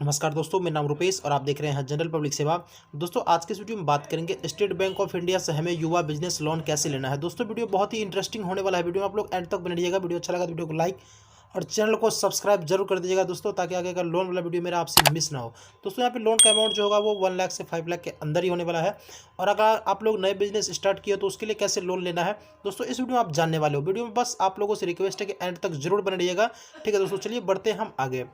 नमस्कार दोस्तों, मेरा नाम रुपेश और आप देख रहे हैं जनरल पब्लिक सेवा। दोस्तों, आज के इस वीडियो में बात करेंगे स्टेट बैंक ऑफ इंडिया से हमें युवा बिजनेस लोन कैसे लेना है। दोस्तों, वीडियो बहुत ही इंटरेस्टिंग होने वाला है। वीडियो में आप लोग एंड तक बने रहिएगा। वीडियो अच्छा लगा तो वीडियो को लाइक और चैनल को सब्सक्राइब जरूर कर दीजिएगा दोस्तों, ताकि आगे का लोन वाला वीडियो मेरा आपसे मिस ना हो। दोस्तों, यहाँ पे लोन का अमाउंट जो होगा वो 1 लाख से 5 लाख के अंदर ही होने वाला है। और अगर आप लोग नए बिजनेस स्टार्ट किए तो उसके लिए कैसे लोन लेना है दोस्तों, इस वीडियो में आप जानने वाले हो। वीडियो में बस आप लोगों से रिक्वेस्ट है कि एंड तक जरूर बने रहिएगा। ठीक है दोस्तों, चलिए बढ़ते हैं हम आगे।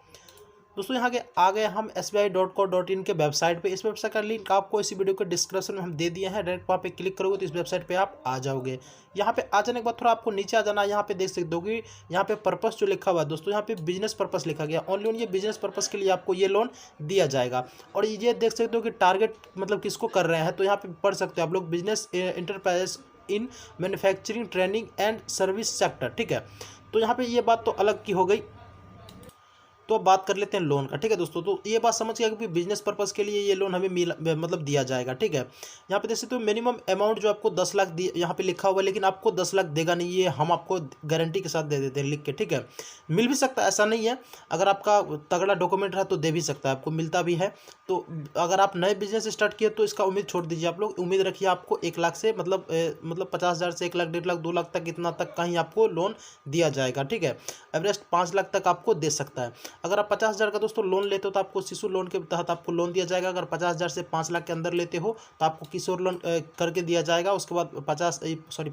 दोस्तों, यहाँ के आगे हम sbi.co.in के वेबसाइट पे, इस वेबसाइट का लिंक आपको इसी वीडियो के डिस्क्रिप्शन में हम दे दिए हैं। डायरेक्ट वहाँ पे क्लिक करोगे तो इस वेबसाइट पे आप आ जाओगे। यहाँ पे आ जाने के बाद थोड़ा आपको नीचे आ जाना है। यहाँ पे देख सकते हो कि यहाँ पे पर्पस जो लिखा हुआ है दोस्तों, यहाँ पे बिजनेस पर्पस लिखा गया। ओनली ये बिजनेस पर्पस के लिए आपको ये लोन दिया जाएगा। और ये देख सकते हो कि टारगेट मतलब किसको कर रहे हैं, तो यहाँ पे पढ़ सकते हो आप लोग, business enterprise in manufacturing training and service sector. ठीक है, तो यहाँ पे ये बात तो अलग की हो गई। तो अब बात कर लेते हैं लोन का। ठीक है दोस्तों, तो ये बात समझ गया कि बिजनेस पर्पस के लिए ये लोन हमें मतलब दिया जाएगा। ठीक है, यहाँ पे देख सकते हो मिनिमम अमाउंट जो आपको 10 लाख यहाँ पे लिखा हुआ है, लेकिन आपको 10 लाख देगा नहीं, ये हम आपको गारंटी के साथ दे देते हैं लिख के। ठीक है, मिल भी सकता है, ऐसा नहीं है। अगर आपका तगड़ा डॉक्यूमेंट रहा तो दे भी सकता है, आपको मिलता भी है। तो अगर आप नए बिजनेस स्टार्ट किए तो इसका उम्मीद छोड़ दीजिए। आप लोग उम्मीद रखिए आपको 1 लाख से मतलब 50,000 से 1 लाख, 1.5 लाख, 2 लाख तक, इतना तक कहीं आपको लोन दिया जाएगा। ठीक है, एवरेज 5 लाख तक आपको दे सकता है। अगर आप 50,000 का दोस्तों लोन लेते हो तो आपको शिशु लोन के तहत आपको लोन दिया जाएगा। अगर 50,000 से 5 लाख के अंदर लेते हो तो आपको किशोर लोन करके दिया जाएगा। उसके बाद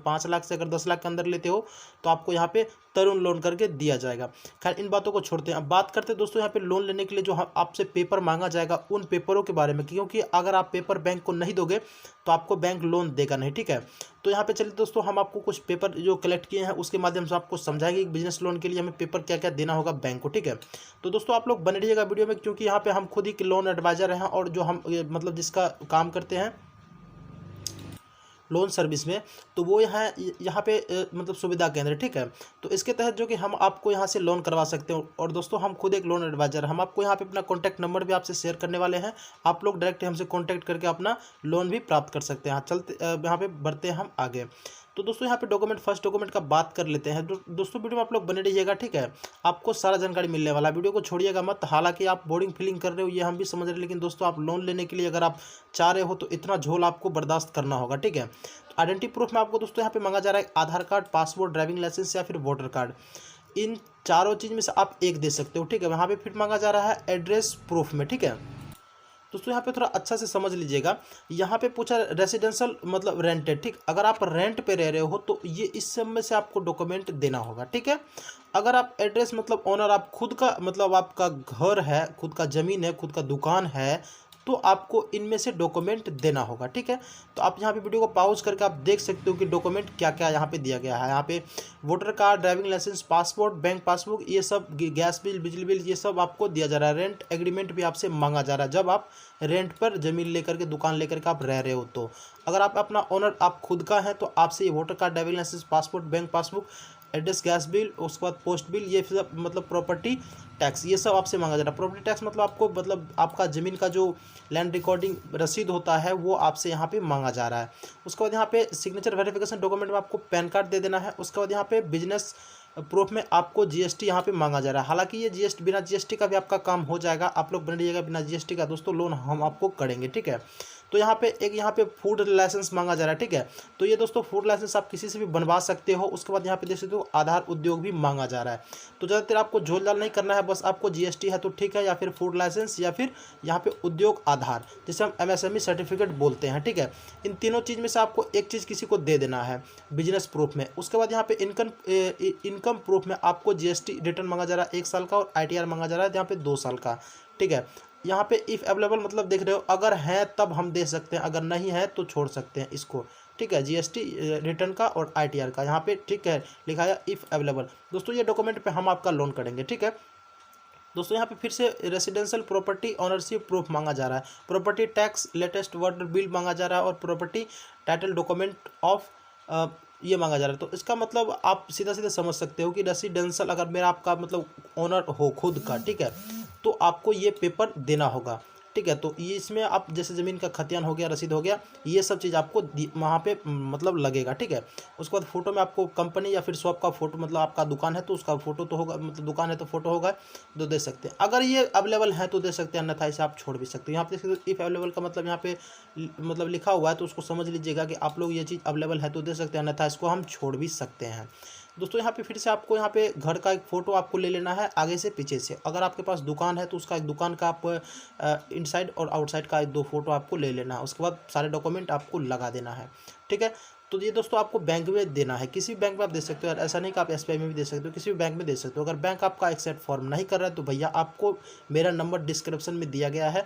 5 लाख से अगर 10 लाख के अंदर लेते हो तो आपको यहाँ पे तरुण लोन करके दिया जाएगा। खैर, इन बातों को छोड़ते हैं। अब बात करते हैं दोस्तों यहाँ पे लोन लेने के लिए जो आपसे पेपर मांगा जाएगा उन पेपरों के बारे में, क्योंकि अगर आप पेपर बैंक को नहीं दोगे तो आपको बैंक लोन देगा नहीं। ठीक है, तो यहाँ पे चलिए दोस्तों, हम आपको कुछ पेपर जो कलेक्ट किए हैं उसके माध्यम से आपको समझाएंगे कि बिजनेस लोन के लिए हमें पेपर क्या क्या देना होगा बैंक को। ठीक है, तो दोस्तों आप लोग बने रहिएगा वीडियो में, क्योंकि यहाँ पे हम खुद ही लोन एडवाइजर हैं और जो हम मतलब जिसका काम करते हैं लोन सर्विस में, तो वो यहाँ पे मतलब सुविधा केंद्र। ठीक है, तो इसके तहत जो कि हम आपको यहाँ से लोन करवा सकते हो। और दोस्तों, हम खुद एक लोन एडवाइजर, हम आपको यहाँ पे अपना कॉन्टैक्ट नंबर भी आपसे शेयर करने वाले हैं। आप लोग डायरेक्ट हमसे कॉन्टैक्ट करके अपना लोन भी प्राप्त कर सकते हैं। चलते यहाँ पे बढ़ते हैं हम आगे। तो दोस्तों, यहाँ पे फर्स्ट डॉक्यूमेंट का बात कर लेते हैं। दोस्तों, वीडियो में आप लोग बने रहिएगा। ठीक है, आपको सारा जानकारी मिलने वाला है, वीडियो को छोड़िएगा मत। हालांकि आप बोरिंग फीलिंग कर रहे हो, ये हम भी समझ रहे हैं, लेकिन दोस्तों आप लोन लेने के लिए अगर आप चाह रहे हो तो इतना झोल आपको बर्दाश्त करना होगा। ठीक है, आइडेंटिटी प्रूफ में आपको दोस्तों यहाँ पे मांगा जा रहा है आधार कार्ड, पासपोर्ट, ड्राइविंग लाइसेंस या फिर वोटर कार्ड। इन चारों चीज़ में से आप एक दे सकते हो। ठीक है, यहाँ पे फिर मांगा जा रहा है एड्रेस प्रूफ में। ठीक है दोस्तों, यहाँ पे थोड़ा अच्छा से समझ लीजिएगा। यहाँ पे पूछा रेसिडेंशियल मतलब रेंटेड। ठीक, अगर आप रेंट पे रह रहे हो तो ये इस सब में से आपको डॉक्यूमेंट देना होगा। ठीक है, अगर आप एड्रेस मतलब ओनर, आप खुद का मतलब आपका घर है, खुद का ज़मीन है, खुद का दुकान है, तो आपको इनमें से डॉक्यूमेंट देना होगा। ठीक है, तो आप यहाँ पे वीडियो को पॉज करके आप देख सकते हो कि डॉक्यूमेंट क्या क्या यहाँ पे दिया गया है। यहाँ पे voter card, driving licence, passport, bank passbook, ये सब, गैस बिल, बिजली बिल, ये सब आपको दिया जा रहा है। रेंट एग्रीमेंट भी आपसे मांगा जा रहा है जब आप रेंट पर ज़मीन लेकर के, दुकान लेकर के आप रह रहे हो। तो अगर आप अपना ओनर आप खुद का है तो आपसे ये voter card, driving licence, passport, bank passbook, address, gas bill, उसके बाद पोस्ट बिल, ये सब मतलब प्रॉपर्टी टैक्स, ये सब आपसे मांगा जा रहा है। प्रॉपर्टी टैक्स मतलब आपको मतलब आपका ज़मीन का जो लैंड रिकॉर्डिंग रसीद होता है वो आपसे यहाँ पे मांगा जा रहा है। उसके बाद यहाँ पे सिग्नेचर वेरिफिकेशन डॉक्यूमेंट में आपको पैन कार्ड दे देना है। उसके बाद यहाँ पे बिजनेस प्रूफ में आपको जीएसटी यहाँ पे मांगा जा रहा है। हालांकि ये जीएसटी, बिना जीएसटी का भी आपका काम हो जाएगा। आप लोग बन रहिएगा, बिना जीएसटी का दोस्तों लोन हम आपको करेंगे। ठीक है, तो यहाँ पे फूड लाइसेंस मांगा जा रहा है। ठीक है, तो ये दोस्तों फूड लाइसेंस आप किसी से भी बनवा सकते हो। उसके बाद यहाँ पे देख सकते हो आधार उद्योग भी मांगा जा रहा है। तो ज़्यादातर आपको झोल झाल नहीं करना है, बस आपको जीएसटी है तो ठीक है, या फिर फूड लाइसेंस, या फिर यहाँ पे उद्योग आधार, जिसे हम एमएसएमई सर्टिफिकेट बोलते हैं। ठीक है, इन तीनों चीज़ में से आपको एक चीज़ किसी को दे देना है बिजनेस प्रूफ में। उसके बाद यहाँ पे इनकम प्रूफ में आपको जीएसटी रिटर्न मांगा जा रहा है 1 साल का, और आईटीआर मांगा जा रहा है यहाँ पे 2 साल का। ठीक है, यहाँ पे इफ़ अवेलेबल मतलब देख रहे हो, अगर है तब हम दे सकते हैं, अगर नहीं है तो छोड़ सकते हैं इसको। ठीक है, जीएसटी रिटर्न का और आईटीआर का यहाँ पे ठीक है लिखा है इफ़ अवेलेबल। दोस्तों, ये डॉक्यूमेंट पे हम आपका लोन करेंगे। ठीक है दोस्तों, यहाँ पे फिर से रेसिडेंशियल प्रॉपर्टी ऑनरशिप प्रूफ मांगा जा रहा है, property tax latest water bill मांगा जा रहा है, और प्रॉपर्टी टाइटल डॉक्यूमेंट ऑफ ये मांगा जा रहा है। तो इसका मतलब आप सीधा सीधा समझ सकते हो कि रेसिडेंशियल, अगर मेरा आपका मतलब ओनर हो खुद का, ठीक है, तो आपको ये पेपर देना होगा। ठीक है। तो ये इसमें आप जैसे ज़मीन का खतियान हो गया, रसीद हो गया, ये सब चीज़ आपको वहाँ पे मतलब लगेगा, ठीक है। उसके बाद फोटो में आपको कंपनी या फिर शॉप का फोटो, मतलब आपका दुकान है तो उसका फोटो तो होगा, मतलब दुकान है तो फोटो होगा, तो दे सकते हैं। अगर ये अवेलेबल है तो दे सकते हैं, अन्यथा इसे आप छोड़ भी सकते हैं। यहाँ पे इफ़ अवेलेबल का मतलब यहाँ पे मतलब लिखा हुआ है, तो उसको समझ लीजिएगा कि आप लोग ये चीज़ अवेलेबल है तो दे सकते हैं, अन्यथा इसको हम छोड़ भी सकते हैं। दोस्तों यहाँ पे फिर से आपको यहाँ पे घर का एक फ़ोटो आपको ले लेना है, आगे से पीछे से। अगर आपके पास दुकान है तो उसका एक दुकान का आप इनसाइड और आउटसाइड का 2 फोटो आपको ले लेना है। उसके बाद सारे डॉक्यूमेंट आपको लगा देना है, ठीक है। तो ये दोस्तों आपको बैंक में देना है, किसी भी बैंक में आप दे सकते हो यार, ऐसा नहीं कि आप SBI में भी दे सकते हो, किसी भी बैंक में दे सकते हो। अगर बैंक आपका एक्सेप्ट फॉर्म नहीं कर रहा है तो भैया आपको मेरा नंबर डिस्क्रिप्शन में दिया गया है,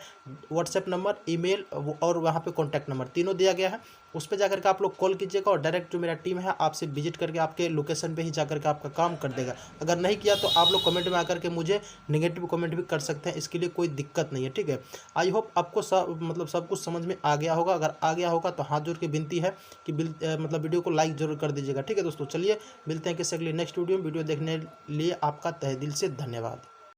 व्हाट्सएप नंबर, ईमेल और वहाँ पे कॉन्टैक्ट नंबर तीनों दिया गया है। उस पर जाकर के आप लोग कॉल कीजिएगा और डायरेक्ट जो मेरा टीम है आपसे विजिट करके आपके लोकेशन पे ही जाकर के आपका काम कर देगा। अगर नहीं किया तो आप लोग कमेंट में आकर के मुझे नेगेटिव कमेंट भी कर सकते हैं, इसके लिए कोई दिक्कत नहीं है, ठीक है। आई होप आपको सब कुछ समझ में आ गया होगा। अगर आ गया होगा तो हाथ जोड़ के विनती है कि मतलब वीडियो को लाइक जरूर कर दीजिएगा, ठीक है दोस्तों। चलिए मिलते हैं किसी अगले नेक्स्ट वीडियो देखने लिए आपका तहे दिल से धन्यवाद।